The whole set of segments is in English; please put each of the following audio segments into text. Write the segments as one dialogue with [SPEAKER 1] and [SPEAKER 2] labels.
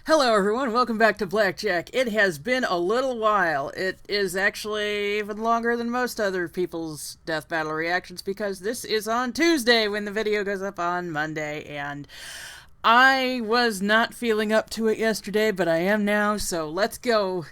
[SPEAKER 1] Hello everyone, welcome back to Blackjack. It has been a little while. It is actually even longer than most other people's death battle reactions because this is on Tuesday when the video goes up on Monday, and I was not feeling up to it yesterday, but I am now, so let's go.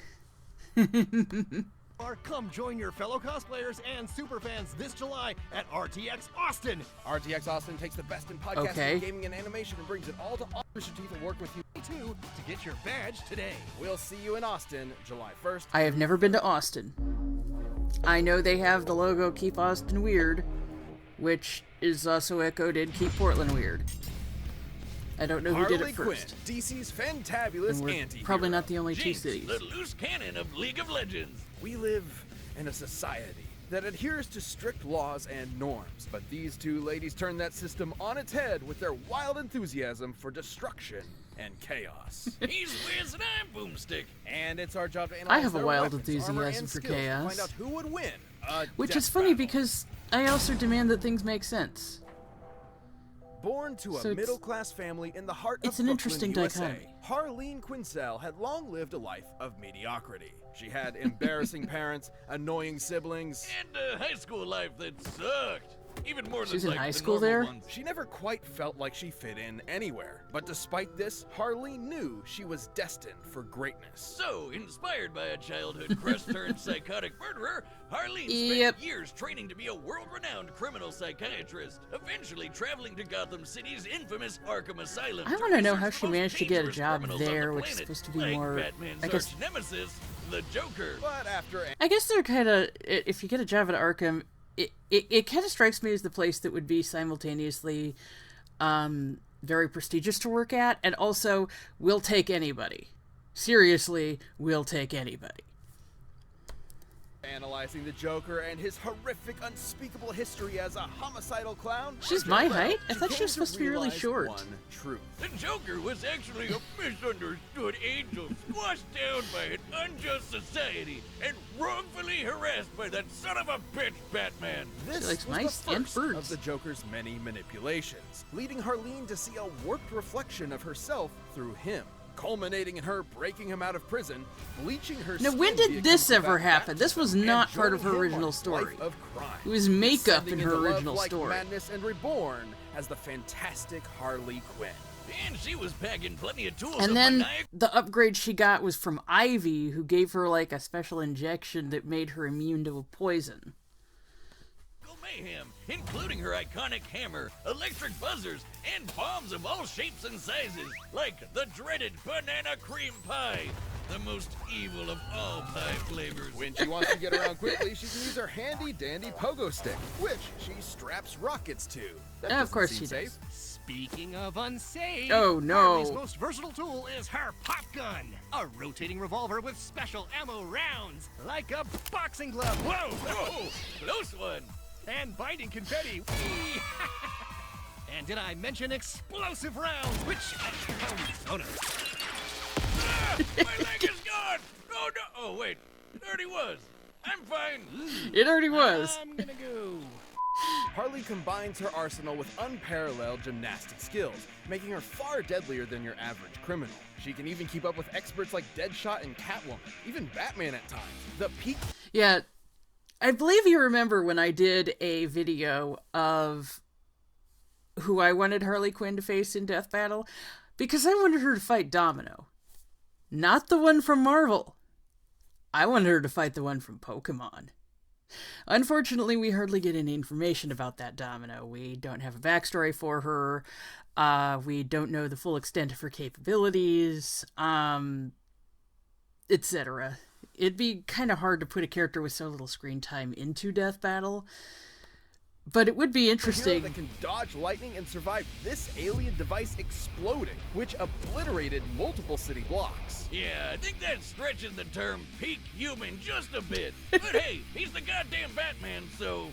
[SPEAKER 2] Come join your fellow cosplayers and superfans this July at RTX Austin.
[SPEAKER 3] RTX Austin takes the best in podcasting, gaming, and animation and brings it all to Mr. Teeth and work with you
[SPEAKER 2] too to get your badge today.
[SPEAKER 3] We'll see you in Austin, July 1st.
[SPEAKER 1] I have never been to Austin. I know they have the logo Keep Austin Weird, which is also echoed in Keep Portland Weird. I don't know who did it first.
[SPEAKER 3] Quinn, DC's fantabulous anti-hero.
[SPEAKER 1] Probably not the only two
[SPEAKER 4] Jinx,
[SPEAKER 1] cities.
[SPEAKER 4] the loose cannon of League of Legends.
[SPEAKER 3] We live in a society that adheres to strict laws and norms, but these two ladies turn that system on its head with their wild enthusiasm for destruction and chaos.
[SPEAKER 4] He's Wiz and I'm Boomstick.
[SPEAKER 3] And it's our job to analyze
[SPEAKER 1] I have a
[SPEAKER 3] their
[SPEAKER 1] wild
[SPEAKER 3] weapons, armor,
[SPEAKER 1] enthusiasm
[SPEAKER 3] and
[SPEAKER 1] for
[SPEAKER 3] skills to
[SPEAKER 1] chaos.
[SPEAKER 3] find out who would win a
[SPEAKER 1] Which
[SPEAKER 3] death
[SPEAKER 1] is funny
[SPEAKER 3] battle.
[SPEAKER 1] because I also demand that things make sense.
[SPEAKER 3] Born to
[SPEAKER 1] So
[SPEAKER 3] a
[SPEAKER 1] it's-
[SPEAKER 3] middle-class family in the heart
[SPEAKER 1] it's
[SPEAKER 3] of
[SPEAKER 1] an
[SPEAKER 3] Brooklyn,
[SPEAKER 1] interesting
[SPEAKER 3] USA,
[SPEAKER 1] dichotomy.
[SPEAKER 3] Harley Quinn had long lived a life of mediocrity. She had embarrassing parents, annoying siblings.
[SPEAKER 4] And a high school life that sucked. Even more
[SPEAKER 1] She was
[SPEAKER 4] than
[SPEAKER 1] in
[SPEAKER 4] like
[SPEAKER 1] high
[SPEAKER 4] the
[SPEAKER 1] school
[SPEAKER 4] normal
[SPEAKER 1] there?
[SPEAKER 4] ones.
[SPEAKER 3] She never quite felt like she fit in anywhere. But despite this, Harley knew she was destined for greatness.
[SPEAKER 4] So, inspired by a childhood crush turned psychotic murderer, Harleen spent
[SPEAKER 1] Yep.
[SPEAKER 4] years training to be a world-renowned criminal psychiatrist, eventually traveling to Gotham City's infamous Arkham Asylum.
[SPEAKER 1] I want to know how
[SPEAKER 4] research
[SPEAKER 1] she
[SPEAKER 4] most
[SPEAKER 1] managed to get a
[SPEAKER 4] dangerous
[SPEAKER 1] job
[SPEAKER 4] criminals on the
[SPEAKER 1] there, which is
[SPEAKER 4] planet,
[SPEAKER 1] supposed to be
[SPEAKER 4] like
[SPEAKER 1] more,
[SPEAKER 4] Batman's
[SPEAKER 1] I guess.
[SPEAKER 4] arch nemesis, the Joker.
[SPEAKER 3] But after
[SPEAKER 1] I guess they're kind of, if you get a job at Arkham, it kind of strikes me as the place that would be simultaneously very prestigious to work at, and also will take anybody. Seriously, will take anybody.
[SPEAKER 3] analyzing the Joker and his horrific, unspeakable history as a homicidal clown.
[SPEAKER 1] She's
[SPEAKER 3] RJ
[SPEAKER 1] my
[SPEAKER 3] Bell,
[SPEAKER 1] height? I
[SPEAKER 3] she
[SPEAKER 1] thought she
[SPEAKER 3] came
[SPEAKER 1] was supposed to be really
[SPEAKER 3] realize
[SPEAKER 1] short.
[SPEAKER 3] One truth.
[SPEAKER 4] The Joker was actually a misunderstood angel squashed down by an unjust society and wrongfully harassed by that son of a bitch Batman.
[SPEAKER 3] This
[SPEAKER 1] likes
[SPEAKER 3] was
[SPEAKER 1] mice
[SPEAKER 3] the
[SPEAKER 1] and
[SPEAKER 3] first
[SPEAKER 1] birds.
[SPEAKER 3] of the Joker's many manipulations, leading Harleen to see a warped reflection of herself through him, culminating in her breaking him out of prison, bleaching her
[SPEAKER 1] Now, when
[SPEAKER 3] skin
[SPEAKER 1] did
[SPEAKER 3] via
[SPEAKER 1] this
[SPEAKER 3] chemical
[SPEAKER 1] ever
[SPEAKER 3] bath
[SPEAKER 1] happen? This was
[SPEAKER 3] and
[SPEAKER 1] not part of
[SPEAKER 3] joining
[SPEAKER 1] her
[SPEAKER 3] him
[SPEAKER 1] original
[SPEAKER 3] on a
[SPEAKER 1] story.
[SPEAKER 3] life of crime,
[SPEAKER 1] It was makeup
[SPEAKER 3] descending
[SPEAKER 1] in her
[SPEAKER 3] into love
[SPEAKER 1] original
[SPEAKER 3] like
[SPEAKER 1] story.
[SPEAKER 3] Madness and reborn as the fantastic Harley Quinn.
[SPEAKER 4] And she was packing plenty of tools
[SPEAKER 1] And
[SPEAKER 4] of
[SPEAKER 1] then
[SPEAKER 4] maniacal
[SPEAKER 1] the upgrade she got was from Ivy, who gave her like a special injection that made her immune to a poison.
[SPEAKER 4] mayhem, including her iconic hammer, electric buzzers, and bombs of all shapes and sizes, like the dreaded banana cream pie, the most evil of all pie flavors.
[SPEAKER 3] When she wants to get around quickly, she can use her handy-dandy pogo stick, which she straps rockets to. That
[SPEAKER 1] Of
[SPEAKER 3] doesn't
[SPEAKER 1] course
[SPEAKER 3] seem
[SPEAKER 1] she
[SPEAKER 3] safe.
[SPEAKER 1] does.
[SPEAKER 2] Speaking of unsafe,
[SPEAKER 1] Oh, no.
[SPEAKER 2] Harley's most versatile tool is her pop gun, a rotating revolver with special ammo rounds, like a boxing glove.
[SPEAKER 4] Whoa, whoa, close one.
[SPEAKER 2] And binding confetti. Whee! And did I mention explosive rounds, which oh no.
[SPEAKER 4] Ah, my leg is gone. Oh no. Oh wait, it already was. I'm fine.
[SPEAKER 1] It already was.
[SPEAKER 2] I'm gonna go.
[SPEAKER 3] Harley combines her arsenal with unparalleled gymnastic skills, making her far deadlier than your average criminal. She can even keep up with experts like Deadshot and Catwoman, even Batman at times. The peak.
[SPEAKER 1] Yeah, I believe you remember when I did a video of who I wanted Harley Quinn to face in Death Battle, because I wanted her to fight Domino. Not the one from Marvel. I wanted her to fight the one from Pokemon. Unfortunately, we hardly get any information about that Domino. We don't have a backstory for her. We don't know the full extent of her capabilities, etc. It'd be kind of hard to put a character with so little screen time into Death Battle, but it would be
[SPEAKER 3] Hero
[SPEAKER 1] interesting.
[SPEAKER 3] that can dodge lightning and survive this alien device exploding, which obliterated multiple city blocks.
[SPEAKER 4] Yeah, I think that stretches the term peak human just a bit. But hey, he's the goddamn Batman, so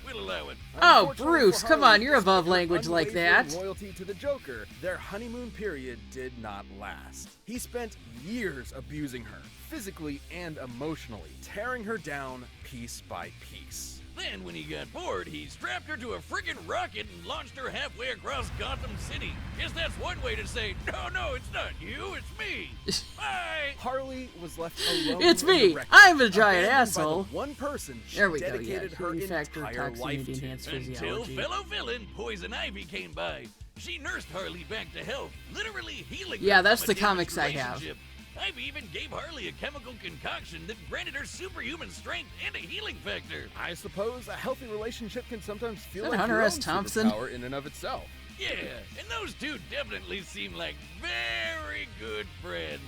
[SPEAKER 4] we'll allow it.
[SPEAKER 1] Oh,
[SPEAKER 3] Unfortunately
[SPEAKER 1] Bruce,
[SPEAKER 3] for
[SPEAKER 1] come
[SPEAKER 3] Harley,
[SPEAKER 1] on, you're above
[SPEAKER 3] despite her
[SPEAKER 1] language like that.
[SPEAKER 3] unwavering loyalty to the Joker, their honeymoon period did not last. He spent years abusing her, physically and emotionally, tearing her down piece by piece.
[SPEAKER 4] Then, when he got bored, he strapped her to a friggin' rocket and launched her halfway across Gotham City. Guess that's one way to say, no, it's not you, it's me. Bye!
[SPEAKER 3] Harley was left alone.
[SPEAKER 1] It's
[SPEAKER 3] in
[SPEAKER 1] me.
[SPEAKER 3] the wreckage,
[SPEAKER 1] I'm a giant
[SPEAKER 3] abandoned by
[SPEAKER 1] asshole.
[SPEAKER 3] the one person she
[SPEAKER 1] There we go. Yeah,
[SPEAKER 3] dedicated her
[SPEAKER 1] refactor
[SPEAKER 3] entire life
[SPEAKER 1] toxin
[SPEAKER 3] to.
[SPEAKER 1] enhanced
[SPEAKER 4] Until
[SPEAKER 1] physiology.
[SPEAKER 4] fellow villain Poison Ivy came by. She nursed Harley back to health, literally healing her.
[SPEAKER 1] Yeah, that's
[SPEAKER 4] from a
[SPEAKER 1] the comics I
[SPEAKER 4] damaged
[SPEAKER 1] have.
[SPEAKER 4] relationship. Ivy even gave Harley a chemical concoction that granted her superhuman strength and a healing factor.
[SPEAKER 3] I suppose a healthy relationship can sometimes feel
[SPEAKER 1] Is that
[SPEAKER 3] like
[SPEAKER 1] Hunter
[SPEAKER 3] your
[SPEAKER 1] S.
[SPEAKER 3] own
[SPEAKER 1] Thompson?
[SPEAKER 3] superpower in and of itself.
[SPEAKER 4] Yeah, and those two definitely seem like very good friends.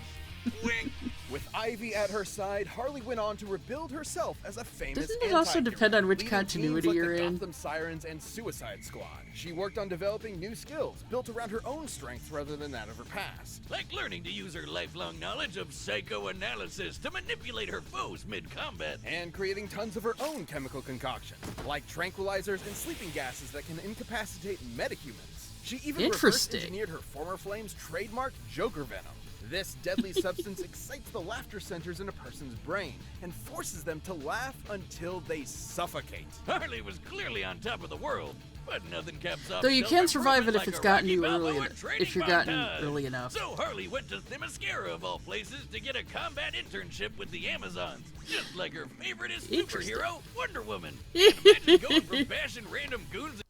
[SPEAKER 4] Wink.
[SPEAKER 3] With Ivy at her side, Harley went on to rebuild herself as a famous
[SPEAKER 1] Doesn't it also
[SPEAKER 3] anti-hero,
[SPEAKER 1] depend on which
[SPEAKER 3] leading
[SPEAKER 1] continuity
[SPEAKER 3] teams like
[SPEAKER 1] you're
[SPEAKER 3] the
[SPEAKER 1] in?
[SPEAKER 3] Gotham Sirens and Suicide Squad. She worked on developing new skills built around her own strengths rather than that of her past.
[SPEAKER 4] Like learning to use her lifelong knowledge of psychoanalysis to manipulate her foes mid-combat.
[SPEAKER 3] And creating tons of her own chemical concoctions, like tranquilizers and sleeping gases that can incapacitate metahumans. She even reverse
[SPEAKER 1] Interesting.
[SPEAKER 3] engineered her former flame's trademark Joker Venom. This deadly substance excites the laughter centers in a person's brain and forces them to laugh until they suffocate.
[SPEAKER 4] Harley was clearly on top of the world, but nothing caps off.
[SPEAKER 1] Though you can survive it if
[SPEAKER 4] like
[SPEAKER 1] it's
[SPEAKER 4] a
[SPEAKER 1] gotten
[SPEAKER 4] Rocky
[SPEAKER 1] you
[SPEAKER 4] Balboa
[SPEAKER 1] early enough.
[SPEAKER 4] training
[SPEAKER 1] If you're gotten
[SPEAKER 4] montage.
[SPEAKER 1] early enough.
[SPEAKER 4] So Harley went to Themyscira of all places to get a combat internship with the Amazons, just like her favoriteest
[SPEAKER 1] Interesting.
[SPEAKER 4] superhero, Wonder Woman. Imagine going from bashing random goons.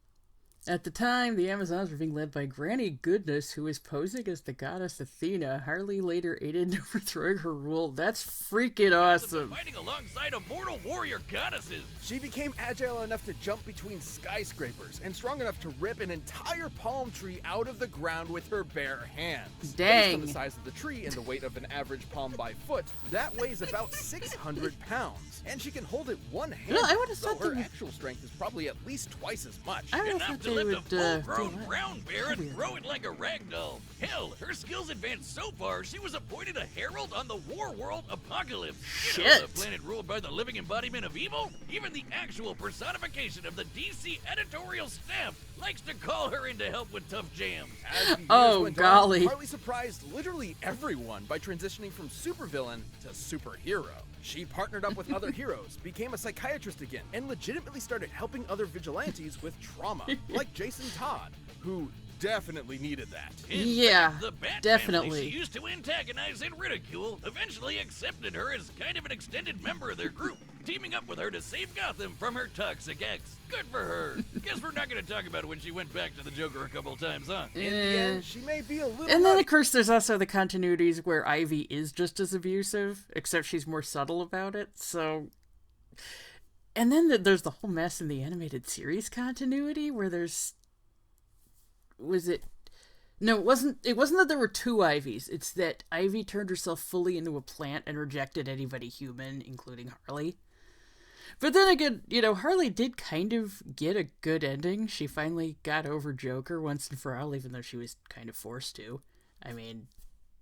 [SPEAKER 1] At the time, the Amazons were being led by Granny Goodness, who was posing as the goddess Athena. Harley later aided in overthrowing her rule. That's freaking awesome.
[SPEAKER 4] Fighting alongside immortal warrior goddesses.
[SPEAKER 3] She became agile enough to jump between skyscrapers and strong enough to rip an entire palm tree out of the ground with her bare hands.
[SPEAKER 1] Dang.
[SPEAKER 3] Based on the size of the tree and the weight of an average palm by foot, that weighs about 600 pounds. And she can hold it one hand,
[SPEAKER 1] Well, I would've
[SPEAKER 3] so
[SPEAKER 1] thought
[SPEAKER 3] her
[SPEAKER 1] they-
[SPEAKER 3] actual strength is probably at least twice as much.
[SPEAKER 1] I don't know
[SPEAKER 4] Enough
[SPEAKER 1] if
[SPEAKER 4] to
[SPEAKER 1] they
[SPEAKER 4] lift
[SPEAKER 1] would
[SPEAKER 4] a
[SPEAKER 1] do
[SPEAKER 4] full-grown
[SPEAKER 1] that.
[SPEAKER 4] brown bear and
[SPEAKER 1] Weird.
[SPEAKER 4] throw it like a rag doll. Hell, her skills advanced so far, she was appointed a herald on the war world Apocalypse. You know,
[SPEAKER 1] Shit.
[SPEAKER 4] the planet ruled by the living embodiment of evil? Even the actual personification of the DC editorial staff likes to call her in to help with tough jams.
[SPEAKER 3] As the years
[SPEAKER 1] Oh,
[SPEAKER 3] went on,
[SPEAKER 1] golly.
[SPEAKER 3] Harley surprised literally everyone by transitioning from supervillain to superhero. She partnered up with other heroes, became a psychiatrist again, and legitimately started helping other vigilantes with trauma, like Jason Todd, who definitely needed that.
[SPEAKER 4] In
[SPEAKER 1] Yeah,
[SPEAKER 4] fact, the Bat
[SPEAKER 1] definitely.
[SPEAKER 4] family she used to antagonize and ridicule eventually accepted her as kind of an extended member of their group, teaming up with her to save Gotham from her toxic ex. Good for her. Guess we're not going to talk about when she went back to the Joker a couple times, huh?
[SPEAKER 3] In the end, she may be a little
[SPEAKER 1] And then,
[SPEAKER 3] right.
[SPEAKER 1] of course, there's also the continuities where Ivy is just as abusive, except she's more subtle about it, so... And then there's the whole mess in the animated series continuity, where there's... Was it... No, it wasn't that there were two Ivies. It's that Ivy turned herself fully into a plant and rejected anybody human, including Harley. But then again, you know, Harley did kind of get a good ending. She finally got over Joker once and for all, even though she was kind of forced to. I mean,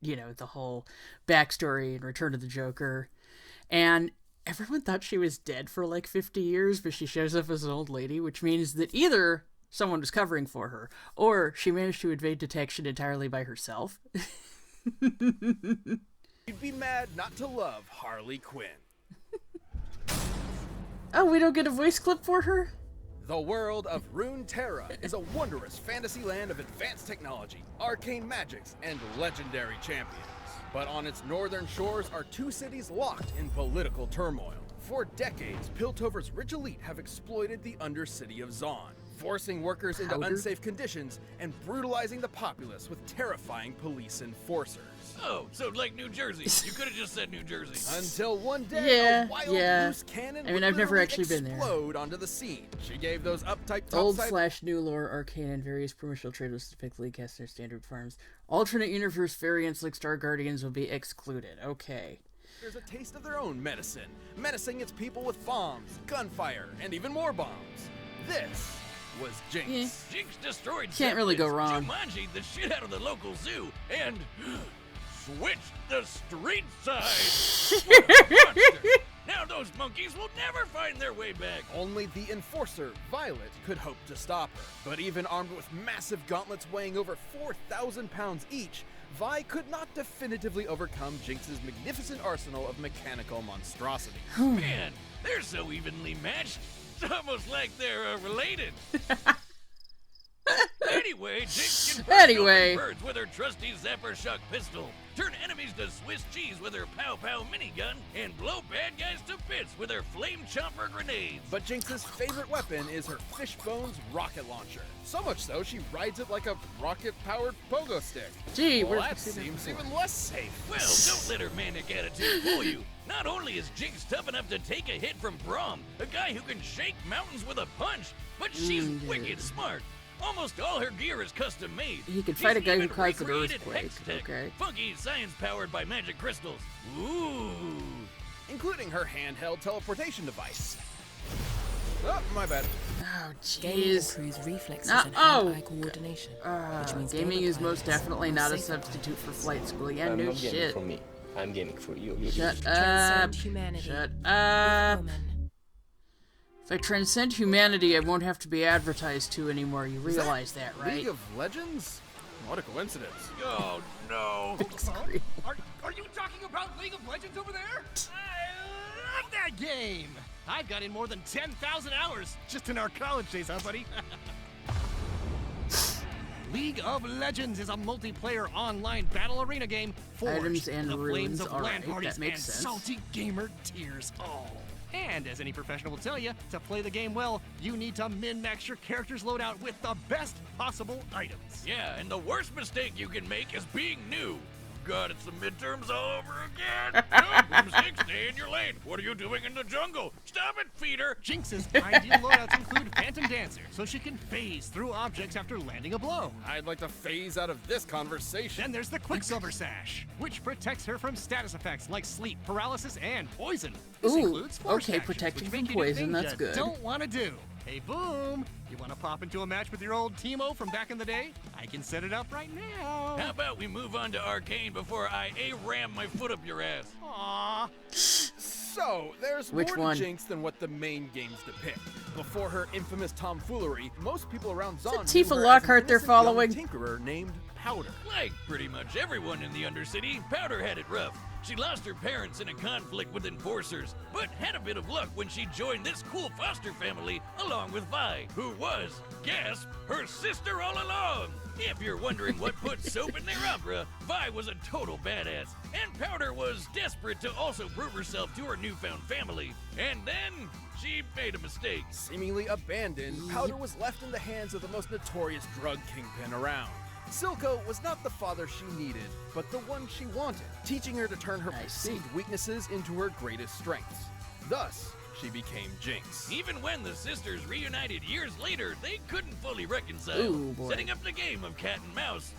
[SPEAKER 1] you know, the whole backstory and Return of the Joker. And everyone thought she was dead for like 50 years, but she shows up as an old lady, which means that either someone was covering for her, or she managed to evade detection entirely by herself.
[SPEAKER 3] You'd be mad not to love Harley Quinn.
[SPEAKER 1] Oh, we don't get a voice clip for her?
[SPEAKER 3] The world of Runeterra is a wondrous fantasy land of advanced technology, arcane magics, and legendary champions. But on its northern shores are two cities locked in political turmoil. For decades, Piltover's rich elite have exploited the undercity of Zaun, forcing workers into
[SPEAKER 1] Powdered?
[SPEAKER 3] unsafe conditions and brutalizing the populace with terrifying police enforcers.
[SPEAKER 4] Oh, so like New Jersey. You could have just said New Jersey.
[SPEAKER 3] Until one day,
[SPEAKER 1] Yeah,
[SPEAKER 3] a wild
[SPEAKER 1] yeah.
[SPEAKER 3] loose cannon
[SPEAKER 1] I mean,
[SPEAKER 3] would
[SPEAKER 1] I've never
[SPEAKER 3] literally
[SPEAKER 1] actually been there.
[SPEAKER 3] explode onto the scene. She gave those uptight
[SPEAKER 1] Old
[SPEAKER 3] topside
[SPEAKER 1] / new lore, arcane, and various promotional trailers typically cast their standard forms. Alternate universe variants like Star Guardians will be excluded. Okay.
[SPEAKER 3] There's a taste of their own medicine, menacing its people with bombs, gunfire, and even more bombs. This was Jinx.
[SPEAKER 4] Jinx destroyed
[SPEAKER 1] Can't really go
[SPEAKER 4] Zeppelins,
[SPEAKER 1] wrong.
[SPEAKER 4] Jumanji'd the shit out of the local zoo, and switched the street side. What a monster. Now those monkeys will never find their way back.
[SPEAKER 3] Only the enforcer, Violet, could hope to stop her. But even armed with massive gauntlets weighing over 4,000 pounds each, Vi could not definitively overcome Jinx's magnificent arsenal of mechanical monstrosity.
[SPEAKER 4] Man, they're so evenly matched. It's almost like they're related. Anyway, Jinx can burst open birds with her trusty Zapper Shock pistol, turn enemies to Swiss cheese with her Pow Pow minigun, and blow bad guys to bits with her Flame Chomper grenades.
[SPEAKER 3] But Jinx's favorite weapon is her Fishbones rocket launcher. So much so, she rides it like a rocket-powered pogo stick.
[SPEAKER 1] Gee,
[SPEAKER 3] well, that seems even less safe.
[SPEAKER 4] Well, don't let her manic attitude fool you. Not only is Jinx tough enough to take a hit from Braum, a guy who can shake mountains with a punch, but she's wicked smart. Almost all her gear is custom made.
[SPEAKER 1] You can fight a guy who caused an earthquake. Okay.
[SPEAKER 4] Funky science powered by magic crystals. Ooh.
[SPEAKER 3] Including her handheld teleportation device. Oh, my bad.
[SPEAKER 1] Oh,
[SPEAKER 5] Gaming
[SPEAKER 1] jeez.
[SPEAKER 5] improves reflexes and hand-eye coordination. Which means
[SPEAKER 1] Gaming is most
[SPEAKER 5] players
[SPEAKER 1] definitely
[SPEAKER 5] are
[SPEAKER 1] not a
[SPEAKER 5] safer.
[SPEAKER 1] substitute for flight school. Yeah,
[SPEAKER 6] I'm
[SPEAKER 1] no
[SPEAKER 6] not gaming
[SPEAKER 1] shit.
[SPEAKER 6] for me. I'm gaming for you.
[SPEAKER 1] Shut up.
[SPEAKER 5] Transcend humanity.
[SPEAKER 1] Shut
[SPEAKER 5] With
[SPEAKER 1] up.
[SPEAKER 5] woman.
[SPEAKER 1] If I transcend humanity, I won't have to be advertised to anymore. You realize that, right?
[SPEAKER 3] League of Legends? What a coincidence.
[SPEAKER 4] Oh, no.
[SPEAKER 2] Are you talking about League of Legends over there? I love that game. I've got in more than 10,000 hours just in our college days, huh, buddy? League of Legends is a multiplayer online battle arena game forged
[SPEAKER 1] Items and
[SPEAKER 2] in the
[SPEAKER 1] runes.
[SPEAKER 2] flames of
[SPEAKER 1] All
[SPEAKER 2] LAN
[SPEAKER 1] right,
[SPEAKER 2] parties
[SPEAKER 1] that makes
[SPEAKER 2] and
[SPEAKER 1] sense.
[SPEAKER 2] salty gamer tears. Oh. And as any professional will tell you, to play the game well, you need to min-max your character's loadout with the best possible items.
[SPEAKER 4] Yeah, and the worst mistake you can make is being new. God, it's the midterms all over again. No, Broomstick, stay in your lane. What are you doing in the jungle? Stop it, feeder.
[SPEAKER 2] Jinx's ideal loadouts include Phantom Dancer, so she can phase through objects after landing a blow.
[SPEAKER 3] I'd like to phase out of this conversation.
[SPEAKER 2] Then there's the Quicksilver Sash, which protects her from status effects like sleep, paralysis, and poison. This
[SPEAKER 1] Ooh,
[SPEAKER 2] includes force
[SPEAKER 1] okay,
[SPEAKER 2] actions,
[SPEAKER 1] protecting
[SPEAKER 2] which
[SPEAKER 1] from
[SPEAKER 2] make you do
[SPEAKER 1] poison,
[SPEAKER 2] things
[SPEAKER 1] that's
[SPEAKER 2] you
[SPEAKER 1] good.
[SPEAKER 2] Don't want to do. Hey, Boom, you want to pop into a match with your old Teemo from back in the day? I can set it up right now.
[SPEAKER 4] How about we move on to Arcane before I ram my foot up your ass?
[SPEAKER 2] Aww.
[SPEAKER 3] So, there's
[SPEAKER 1] Which
[SPEAKER 3] more
[SPEAKER 1] one?
[SPEAKER 3] to Jinx than what the main games depict. Before her infamous tomfoolery, most people around Zon
[SPEAKER 1] Tifa
[SPEAKER 3] knew her as an
[SPEAKER 1] Lockhart they're
[SPEAKER 3] innocent
[SPEAKER 1] following?
[SPEAKER 3] young tinkerer named Powder.
[SPEAKER 4] Like pretty much everyone in the Undercity, Powder had it rough. She lost her parents in a conflict with enforcers, but had a bit of luck when she joined this cool foster family along with Vi, who was, gasp, her sister all along. If you're wondering what put soap in their opera, Vi was a total badass, and Powder was desperate to also prove herself to her newfound family. And then she made a mistake.
[SPEAKER 3] Seemingly abandoned, Powder was left in the hands of the most notorious drug kingpin around. Silco was not the father she needed, but the one she wanted, teaching her to turn her perceived weaknesses into her greatest strengths. Thus, she became Jinx.
[SPEAKER 4] Even when the sisters reunited years later, they couldn't fully reconcile,
[SPEAKER 1] Ooh, boy.
[SPEAKER 4] setting up the game of cat and mouse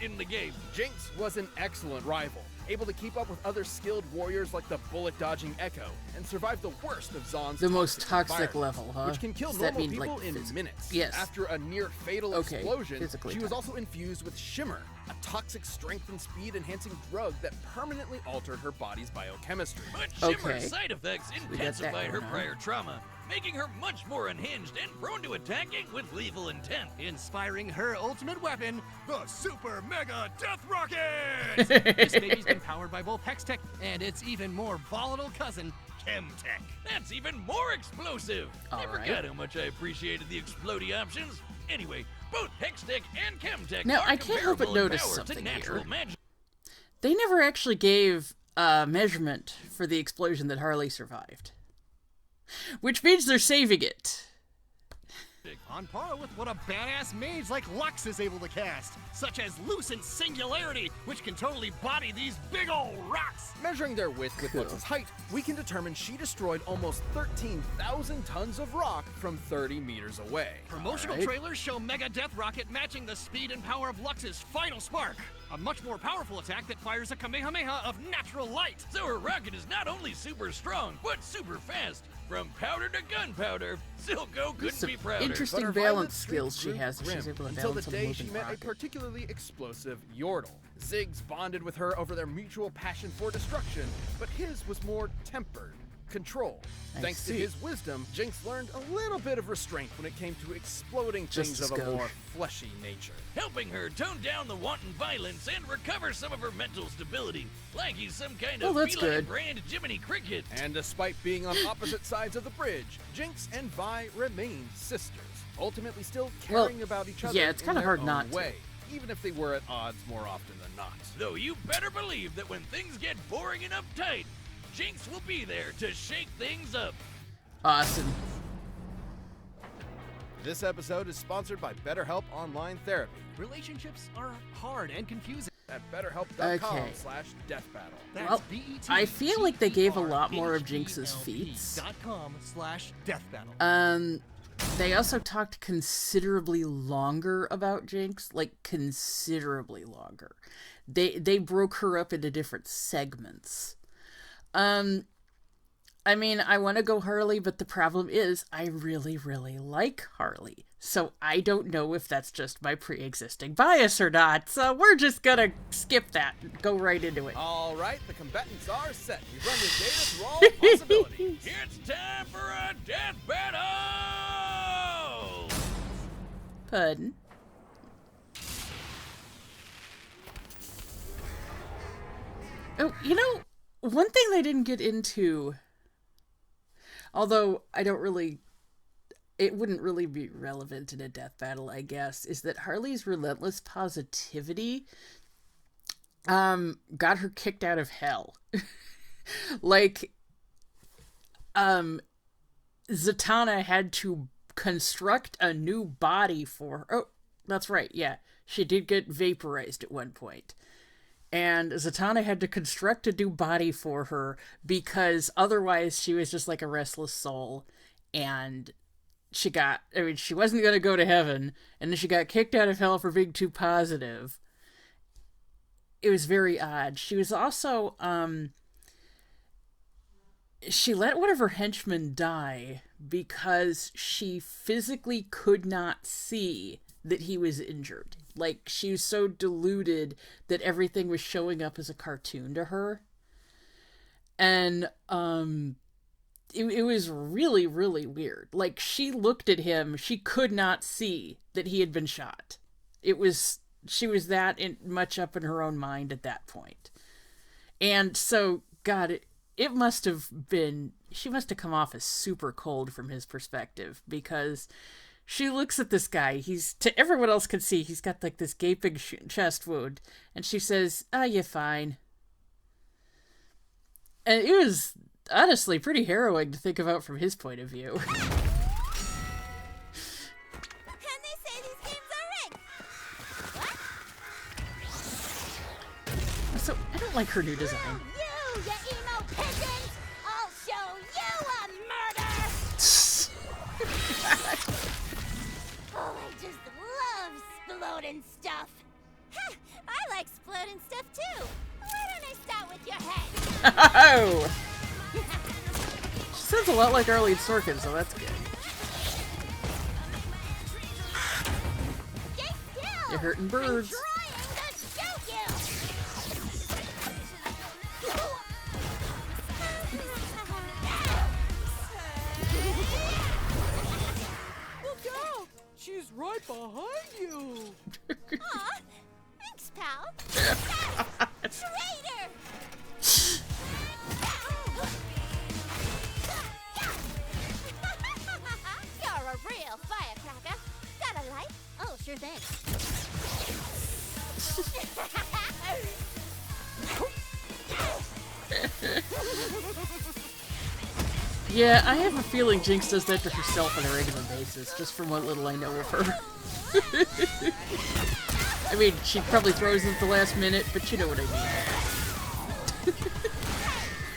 [SPEAKER 4] in the game.
[SPEAKER 3] Jinx was an excellent rival, able to keep up with other skilled warriors like the bullet-dodging Echo, and survive the worst of Zon's
[SPEAKER 1] The most toxic
[SPEAKER 3] environment,
[SPEAKER 1] level, huh?
[SPEAKER 3] which can kill
[SPEAKER 1] Does that
[SPEAKER 3] normal
[SPEAKER 1] mean,
[SPEAKER 3] people
[SPEAKER 1] like,
[SPEAKER 3] in minutes.
[SPEAKER 1] Yes.
[SPEAKER 3] After a near-fatal
[SPEAKER 1] Okay,
[SPEAKER 3] explosion,
[SPEAKER 1] physically
[SPEAKER 3] she was
[SPEAKER 1] toxic.
[SPEAKER 3] also infused with Shimmer, a toxic strength and speed-enhancing drug that permanently altered her body's biochemistry.
[SPEAKER 4] But Shimmer's
[SPEAKER 1] Okay.
[SPEAKER 4] side effects
[SPEAKER 1] we got that
[SPEAKER 4] intensified her
[SPEAKER 1] going on.
[SPEAKER 4] prior trauma, making her much more unhinged and prone to attacking with lethal intent.
[SPEAKER 2] Inspiring her ultimate weapon, the Super Mega Death Rocket! This baby's been powered by both Hextech and its even more volatile cousin, Chemtech.
[SPEAKER 4] That's even more explosive. I
[SPEAKER 1] All right.
[SPEAKER 4] forgot how much I appreciated the explodey options. Anyway, both Hextech and Chemtech
[SPEAKER 1] Now,
[SPEAKER 4] are
[SPEAKER 1] I can't help but
[SPEAKER 4] comparable in
[SPEAKER 1] notice
[SPEAKER 4] power
[SPEAKER 1] something
[SPEAKER 4] to natural
[SPEAKER 1] here.
[SPEAKER 4] magic.
[SPEAKER 1] They never actually gave a measurement for the explosion that Harley survived. Which means they're saving it.
[SPEAKER 2] On par with what a badass mage like Lux is able to cast, such as Lucent Singularity, which can totally body these big ol' rocks.
[SPEAKER 3] Measuring their width with Lux's height, we can determine she destroyed almost 13,000 tons of rock from 30 meters away.
[SPEAKER 2] Promotional
[SPEAKER 1] Alright.
[SPEAKER 2] trailers show Mega Death Rocket matching the speed and power of Lux's Final Spark, a much more powerful attack that fires a Kamehameha of natural light.
[SPEAKER 4] So her rocket is not only super strong, but super fast. From powder to gunpowder, Silco couldn't
[SPEAKER 1] Some
[SPEAKER 4] be prouder.
[SPEAKER 1] interesting
[SPEAKER 3] But her
[SPEAKER 1] balance
[SPEAKER 3] violent streak
[SPEAKER 1] skills she
[SPEAKER 3] grew
[SPEAKER 1] has.
[SPEAKER 3] grim
[SPEAKER 1] She's able to
[SPEAKER 3] until the
[SPEAKER 1] balance on a
[SPEAKER 3] day she
[SPEAKER 1] moving
[SPEAKER 3] met
[SPEAKER 1] rocket.
[SPEAKER 3] a particularly explosive Yordle. Ziggs bonded with her over their mutual passion for destruction, but his was more tempered. control. Thanks to his wisdom, Jinx learned a little bit of restraint when it came to exploding things of a more fleshy nature.
[SPEAKER 4] Helping her tone down the wanton violence and recover some of her mental stability, like he's some kind of feline brand Jiminy Cricket.
[SPEAKER 3] And despite being on opposite sides of the bridge, Jinx and Vi remained sisters, ultimately still caring about each other
[SPEAKER 1] it's kind of hard not
[SPEAKER 3] way, even if they were at odds more often than not.
[SPEAKER 4] Though you better believe that when things get boring and uptight, Jinx will be there to shake things up.
[SPEAKER 1] Awesome.
[SPEAKER 3] This episode is sponsored by BetterHelp Online Therapy.
[SPEAKER 2] Relationships are hard and confusing.
[SPEAKER 3] At BetterHelp.com/deathbattle.
[SPEAKER 1] Well, I feel like they gave a lot more of Jinx's feats.
[SPEAKER 2] .com/deathbattle.
[SPEAKER 1] They also talked considerably longer about Jinx, like considerably longer. They broke her up into different segments. I mean, I want to go Harley, but the problem is I really, really like Harley. So I don't know if that's just my pre-existing bias or not. So we're just gonna skip that and go right into it.
[SPEAKER 3] All right, the combatants are set. We've run the data through all possibilities.
[SPEAKER 4] It's time for a death battle!
[SPEAKER 1] Pardon? Oh, you know, one thing they didn't get into, although it wouldn't really be relevant in a death battle, I guess, is that Harley's relentless positivity got her kicked out of hell. Like, Zatanna had to construct a new body for her. Oh, that's right, yeah. She did get vaporized at one point. And Zatanna had to construct a new body for her because otherwise she was just like a restless soul. And she wasn't going to go to heaven. And then she got kicked out of hell for being too positive. It was very odd. She was also, she let one of her henchmen die because she physically could not see that he was injured. Like, she was so deluded that everything was showing up as a cartoon to her. And, it was really, really weird. Like, she looked at him, she could not see that he had been shot. She was that much up in her own mind at that point. And so, God, it must have been, she must have come off as super cold from his perspective, because she looks at this guy, to everyone else can see, he's got like this gaping chest wound, and she says, you're fine. And it was honestly pretty harrowing to think about from his point of view.
[SPEAKER 6] And they say these games are rigged. What?
[SPEAKER 1] So, I don't like her new design.
[SPEAKER 6] You emo peasant! I'll show you a murder! Oh, I just love exploding stuff. I like exploding stuff too. Why don't I start with your head?
[SPEAKER 1] Oh! She sounds a lot like Arlene Sorkin, so that's good.
[SPEAKER 6] Stay still!
[SPEAKER 1] You're hurting birds.
[SPEAKER 6] I'm trying to shoot you!
[SPEAKER 2] Look out! She's right behind you!
[SPEAKER 6] Aw, thanks, pal. Traitor! You're a real firecracker. Got a light? Oh, sure thing.
[SPEAKER 1] Yeah, I have a feeling Jinx does that to herself on a regular basis, just from what little I know of her. I mean, she probably throws it at the last minute, but you know what I mean.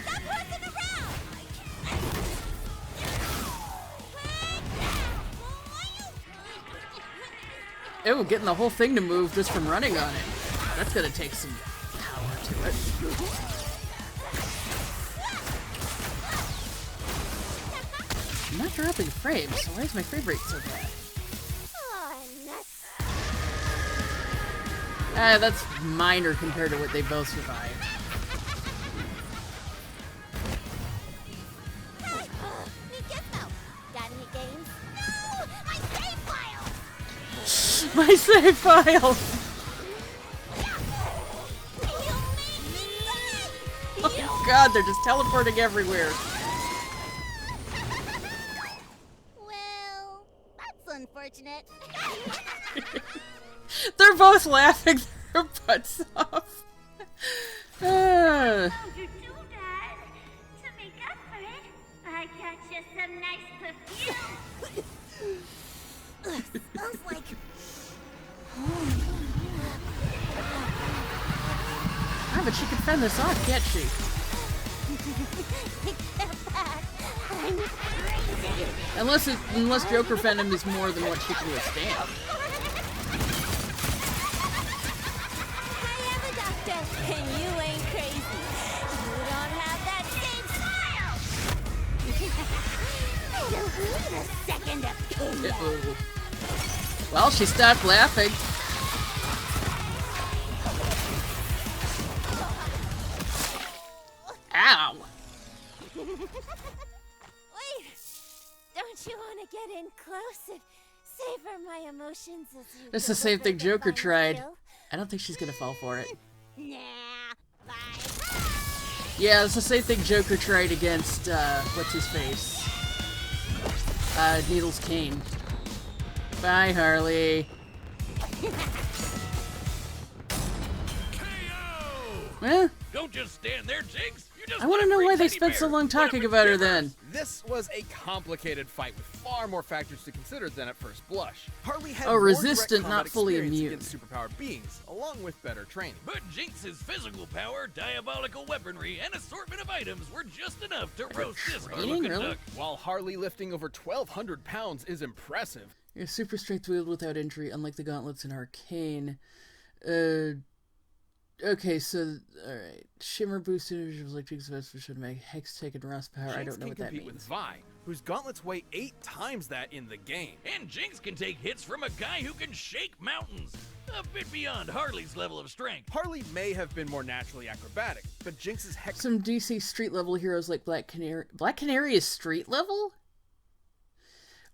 [SPEAKER 6] Stop horsing around!
[SPEAKER 1] Oh, getting the whole thing to move just from running on it. That's gonna take some power to it. I'm not dropping frames, so why is my frame rate so bad?
[SPEAKER 6] Oh, nuts.
[SPEAKER 1] That's minor compared to what they both survived. My save file! Oh god, they're just teleporting everywhere.
[SPEAKER 6] Well, that's unfortunate.
[SPEAKER 1] They're both laughing their butts off.
[SPEAKER 6] To make up for it, I got you some nice perfume. Smells like...
[SPEAKER 1] Ah, but she can fend this off, can't she?
[SPEAKER 6] Except that I'm crazy.
[SPEAKER 1] Unless Joker Venom is more than what she can withstand.
[SPEAKER 6] I am a doctor, and you ain't crazy. You don't have that same smile. I don't need a second opinion.
[SPEAKER 1] Uh-oh. Well, she stopped laughing. Ow!
[SPEAKER 6] Wait, don't you want to get in close and savor my emotions as you
[SPEAKER 1] That's the same thing
[SPEAKER 6] deliver the
[SPEAKER 1] Joker
[SPEAKER 6] final
[SPEAKER 1] tried.
[SPEAKER 6] kill?
[SPEAKER 1] I don't think she's gonna fall for it.
[SPEAKER 6] Nah, bye.
[SPEAKER 1] Yeah, it's the same thing Joker tried against, what's his face? Needles Kane. Bye, Harley. Eh?
[SPEAKER 4] Don't just stand there, Jinx. You just
[SPEAKER 1] I want to know why they spent so long talking about her then.
[SPEAKER 3] This was a complicated fight with far more factors to consider than at first blush. Harley had
[SPEAKER 1] Oh,
[SPEAKER 3] more
[SPEAKER 1] resistant,
[SPEAKER 3] direct
[SPEAKER 1] not
[SPEAKER 3] combat
[SPEAKER 1] fully
[SPEAKER 3] experience
[SPEAKER 1] immune.
[SPEAKER 3] against superpowered beings, along with better training.
[SPEAKER 4] But Jinx's physical power, diabolical weaponry, and assortment of items were just enough to roast this
[SPEAKER 1] training,
[SPEAKER 4] Harlequin
[SPEAKER 1] really?
[SPEAKER 4] duck.
[SPEAKER 3] While Harley lifting over 1,200 pounds is impressive,
[SPEAKER 1] Your super strength wield without injury, unlike the gauntlets in Arcane. Okay, so, alright. Shimmer boost energy was like Jinx Vesper should make Hextech and Rust power. I
[SPEAKER 3] Jinx
[SPEAKER 1] don't know
[SPEAKER 3] can
[SPEAKER 1] what that
[SPEAKER 3] compete
[SPEAKER 1] means.
[SPEAKER 3] with Vi, whose gauntlets weigh 8 times that in the game.
[SPEAKER 4] And Jinx can take hits from a guy who can shake mountains. A bit beyond Harley's level of strength.
[SPEAKER 3] Harley may have been more naturally acrobatic, but Jinx's hex
[SPEAKER 1] Some DC street level heroes like Black Canary. Black Canary is street level?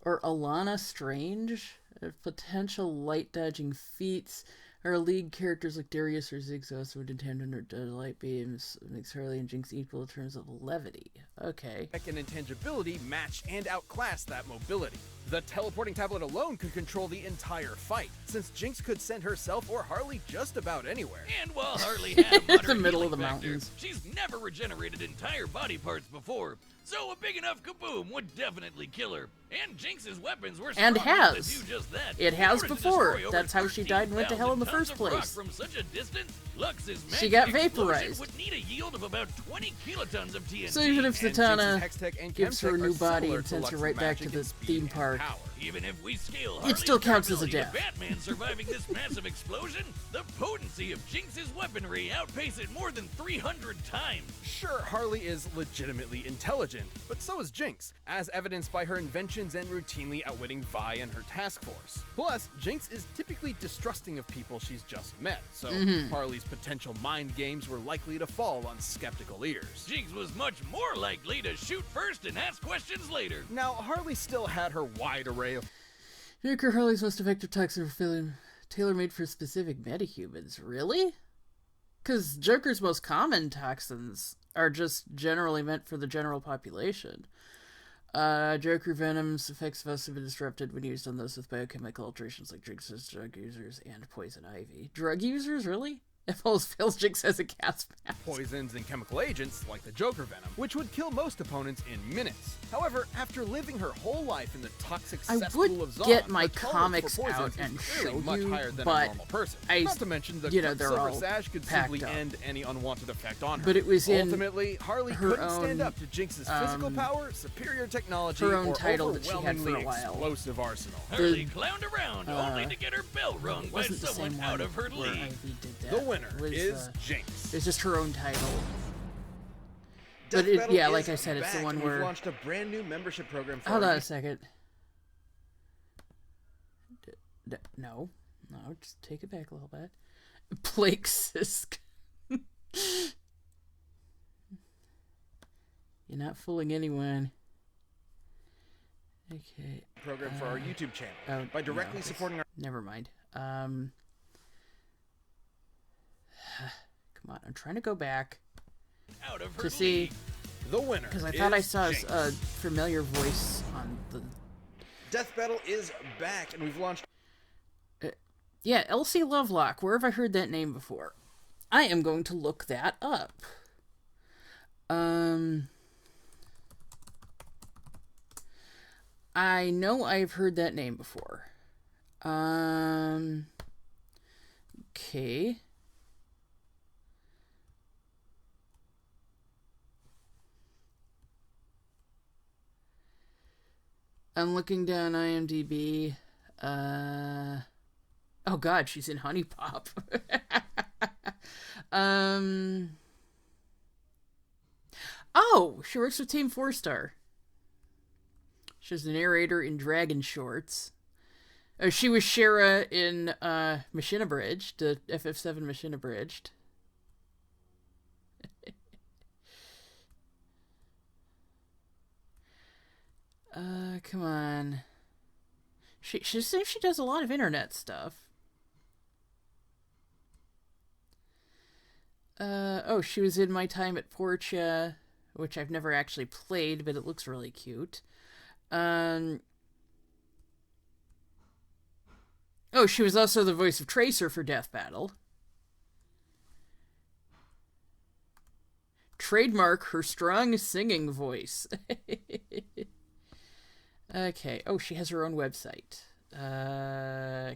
[SPEAKER 1] Or Alana Strange? Potential light dodging feats. Our league characters like Darius or Zigzagoz would intend to light beams. Makes Harley and Jinx equal in terms of levity. Okay.
[SPEAKER 3] and intangibility match and outclass that mobility. The teleporting tablet alone could control the entire fight, since Jinx could send herself or Harley just about anywhere.
[SPEAKER 4] And while Harley had a moderate
[SPEAKER 1] The middle of
[SPEAKER 4] healing
[SPEAKER 1] the
[SPEAKER 4] factor,
[SPEAKER 1] mountains.
[SPEAKER 4] she's never regenerated entire body parts before. So a big enough kaboom would definitely kill her. And Jinx's weapons were strong
[SPEAKER 1] And
[SPEAKER 4] enough to
[SPEAKER 1] has.
[SPEAKER 4] do just that.
[SPEAKER 1] It has
[SPEAKER 4] In order to
[SPEAKER 1] before.
[SPEAKER 4] destroy over
[SPEAKER 1] That's how she died and went to hell in the
[SPEAKER 4] 13,000
[SPEAKER 1] first
[SPEAKER 4] tons of rock
[SPEAKER 1] place.
[SPEAKER 4] From such a distance, Lux's
[SPEAKER 1] She
[SPEAKER 4] magic
[SPEAKER 1] got
[SPEAKER 4] explosion
[SPEAKER 1] vaporized.
[SPEAKER 4] would need a yield of about 20 kilotons of TNT.
[SPEAKER 1] So even if
[SPEAKER 3] And
[SPEAKER 1] Zatanna
[SPEAKER 3] Jinx's Hextech and
[SPEAKER 1] gives her a
[SPEAKER 3] Chemtech
[SPEAKER 1] new
[SPEAKER 3] are
[SPEAKER 1] body
[SPEAKER 3] similar
[SPEAKER 1] and
[SPEAKER 3] to
[SPEAKER 1] sends her
[SPEAKER 3] Lux's
[SPEAKER 1] right back to
[SPEAKER 3] magic
[SPEAKER 1] the
[SPEAKER 3] in speed
[SPEAKER 1] theme
[SPEAKER 3] and
[SPEAKER 1] park,
[SPEAKER 3] power.
[SPEAKER 4] Even if we scale
[SPEAKER 1] It still
[SPEAKER 4] Harley's
[SPEAKER 1] counts as a
[SPEAKER 4] durability to
[SPEAKER 1] death.
[SPEAKER 4] Batman surviving this massive explosion, the potency of Jinx's weaponry outpaces it more than 300 times.
[SPEAKER 3] Sure, Harley is legitimately intelligent, but so is Jinx, as evidenced by her inventions and routinely outwitting Vi and her task force. Plus, Jinx is typically distrusting of people she's just met, so Harley's potential mind games were likely to fall on skeptical ears.
[SPEAKER 4] Jinx was much more likely to shoot first and ask questions later.
[SPEAKER 3] Now, Harley still had her wide array of
[SPEAKER 1] Joker Harley's most effective toxin tailor-made for specific metahumans. Really? Because Joker's most common toxins are just generally meant for the general population. Joker Venom's effects must have been disrupted when used on those with biochemical alterations like Jinx's drug users and Poison Ivy. Drug users, really? If all else fails, Jinx has a gas mask.
[SPEAKER 3] poisons and chemical agents like the Joker Venom, which would kill most opponents in minutes. However, after living her whole life in the toxic
[SPEAKER 1] I
[SPEAKER 3] cesspool
[SPEAKER 1] would
[SPEAKER 3] of Zon,
[SPEAKER 1] get my
[SPEAKER 3] her tolerance
[SPEAKER 1] comics
[SPEAKER 3] for poisons
[SPEAKER 1] out
[SPEAKER 3] is
[SPEAKER 1] and
[SPEAKER 3] clearly
[SPEAKER 1] show
[SPEAKER 3] much
[SPEAKER 1] you,
[SPEAKER 3] higher than a
[SPEAKER 1] but
[SPEAKER 3] normal person.
[SPEAKER 1] I-
[SPEAKER 3] Not to mention the
[SPEAKER 1] you know, they're
[SPEAKER 3] Silver
[SPEAKER 1] all
[SPEAKER 3] Sash could
[SPEAKER 1] packed
[SPEAKER 3] simply
[SPEAKER 1] up.
[SPEAKER 3] end any unwanted effect on her.
[SPEAKER 1] But it was in
[SPEAKER 3] Ultimately, Harley
[SPEAKER 1] her
[SPEAKER 3] couldn't stand
[SPEAKER 1] own,
[SPEAKER 3] up to Jinx's physical power, superior technology,
[SPEAKER 1] her own
[SPEAKER 3] or
[SPEAKER 1] title that she had
[SPEAKER 3] overwhelmingly
[SPEAKER 1] for a while.
[SPEAKER 3] explosive arsenal.
[SPEAKER 4] Harley clowned around only to get her bell rung
[SPEAKER 1] it
[SPEAKER 4] by
[SPEAKER 1] wasn't the
[SPEAKER 4] someone
[SPEAKER 1] same
[SPEAKER 4] out
[SPEAKER 1] one
[SPEAKER 4] of her
[SPEAKER 1] where
[SPEAKER 4] league.
[SPEAKER 1] Ivy did that.
[SPEAKER 3] The winner
[SPEAKER 1] It was,
[SPEAKER 3] is Jinx.
[SPEAKER 1] It's just her own title.
[SPEAKER 3] Death
[SPEAKER 1] But it,
[SPEAKER 3] Battle
[SPEAKER 1] yeah,
[SPEAKER 3] is
[SPEAKER 1] like I said, it's the
[SPEAKER 3] back,
[SPEAKER 1] one
[SPEAKER 3] and
[SPEAKER 1] where...
[SPEAKER 3] we've launched a brand new membership program for
[SPEAKER 1] Hold
[SPEAKER 3] our
[SPEAKER 1] on a second. No. No, just take it back a little bit. Blake Sisk. You're not fooling anyone. Okay.
[SPEAKER 3] program for our YouTube channel
[SPEAKER 1] Oh,
[SPEAKER 3] by directly
[SPEAKER 1] no,
[SPEAKER 3] supporting our
[SPEAKER 1] never mind. Come on, I'm trying to go back
[SPEAKER 4] Out of her
[SPEAKER 1] to see,
[SPEAKER 4] league.
[SPEAKER 3] The winner
[SPEAKER 1] because I thought I
[SPEAKER 3] is
[SPEAKER 1] saw
[SPEAKER 3] Jinx.
[SPEAKER 1] a familiar voice on the...
[SPEAKER 3] Death Battle is back, and we've launched...
[SPEAKER 1] Yeah, Elsie Lovelock. Where have I heard that name before? I am going to look that up. I know I've heard that name before. Okay. I'm looking down IMDb. Oh god, she's in Honey Pop. Oh, she works with Team 4-Star. She's the narrator in Dragon Shorts. She was Shara in Machine Abridged, the FF7 Machine Abridged. Come on. She seems she does a lot of internet stuff. Oh, she was in My Time at Portia, which I've never actually played, but it looks really cute. Oh, she was also the voice of Tracer for Death Battle. Trademark her strong singing voice. Okay. Oh, she has her own website. I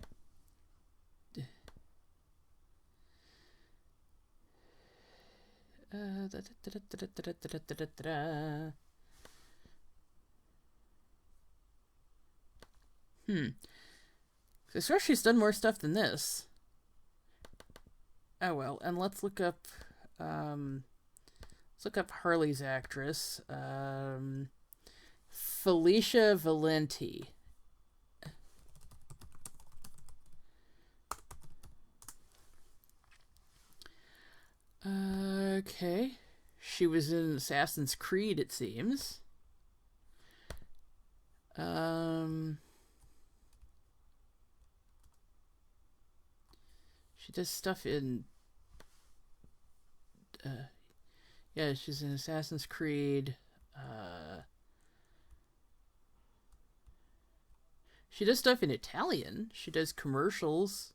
[SPEAKER 1] swear she's done more stuff than this. Oh well, and let's look up Harley's actress. Felicia Valenti. Okay. She was in Assassin's Creed, it seems. She does stuff in... yeah, she's in Assassin's Creed. She does stuff in Italian. She does commercials.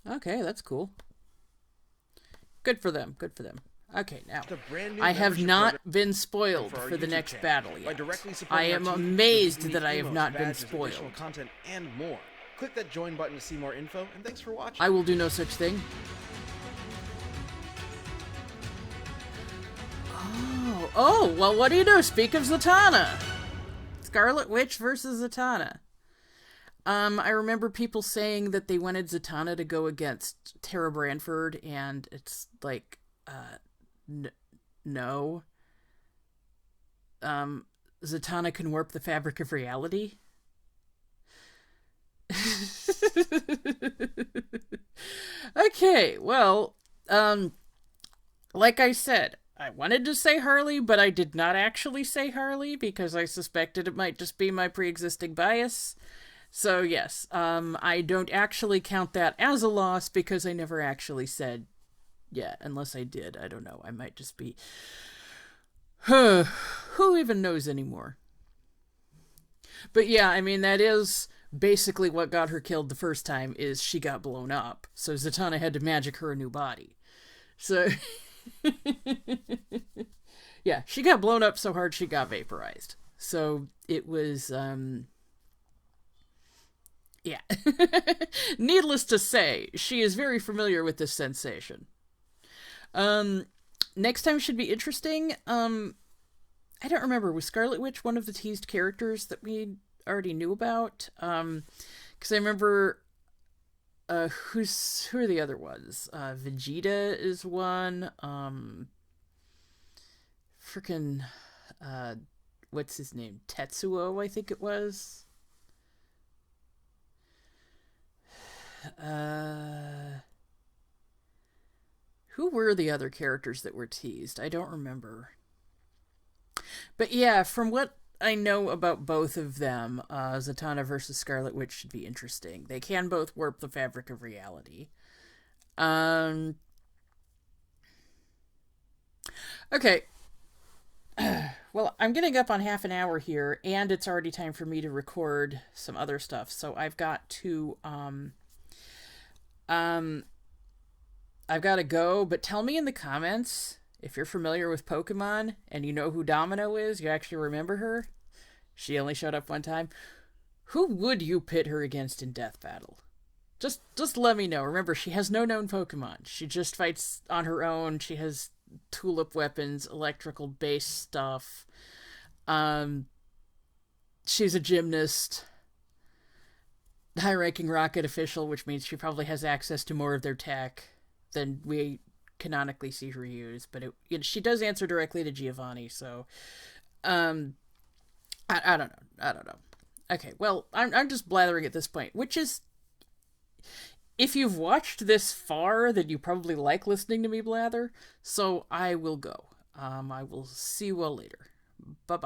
[SPEAKER 1] Okay, that's cool. Good for them. Good for them. Okay, now, I have not been spoiled for the next battle yet. I am amazed that I have not been spoiled.
[SPEAKER 3] Content and more. Click that join button to see more info, and thanks for watching.
[SPEAKER 1] I will do no such thing. Oh, well, what do you do? Speak of Zatanna. Scarlet Witch versus Zatanna. I remember people saying that they wanted Zatanna to go against Tara Branford, and it's like, no. Zatanna can warp the fabric of reality. Okay, well, like I said, I wanted to say Harley, but I did not actually say Harley because I suspected it might just be my pre-existing bias. So yes, I don't actually count that as a loss because I never actually said, yeah, unless I did. I don't know. I might just be... Who even knows anymore? But yeah, I mean, that is basically what got her killed the first time, is she got blown up. So Zatanna had to magic her a new body. So... yeah, she got blown up so hard she got vaporized. So it was, yeah. Needless to say, she is very familiar with this sensation. Next time should be interesting. I don't remember, was Scarlet Witch one of the teased characters that we already knew about? Because I remember... who are the other ones? Vegeta is one. Frickin', what's his name? Tetsuo, I think it was. Who were the other characters that were teased? I don't remember. But yeah, from what I know about both of them. Zatanna versus Scarlet Witch should be interesting. They can both warp the fabric of reality. Okay. Well, I'm getting up on half an hour here, and it's already time for me to record some other stuff. So I've got to I've got to go. But tell me in the comments if you're familiar with Pokemon and you know who Domino is. You actually remember her. She only showed up one time. Who would you pit her against in death battle? Just let me know. Remember, she has no known Pokemon. She just fights on her own. She has tulip weapons, electrical based stuff. She's a gymnast, high-ranking rocket official, which means she probably has access to more of their tech than we canonically see her use. But she does answer directly to Giovanni, so I don't know. Okay, well, I'm just blathering at this point, which is, if you've watched this far, then you probably like listening to me blather, so I will go. I will see you all later. Bye-bye.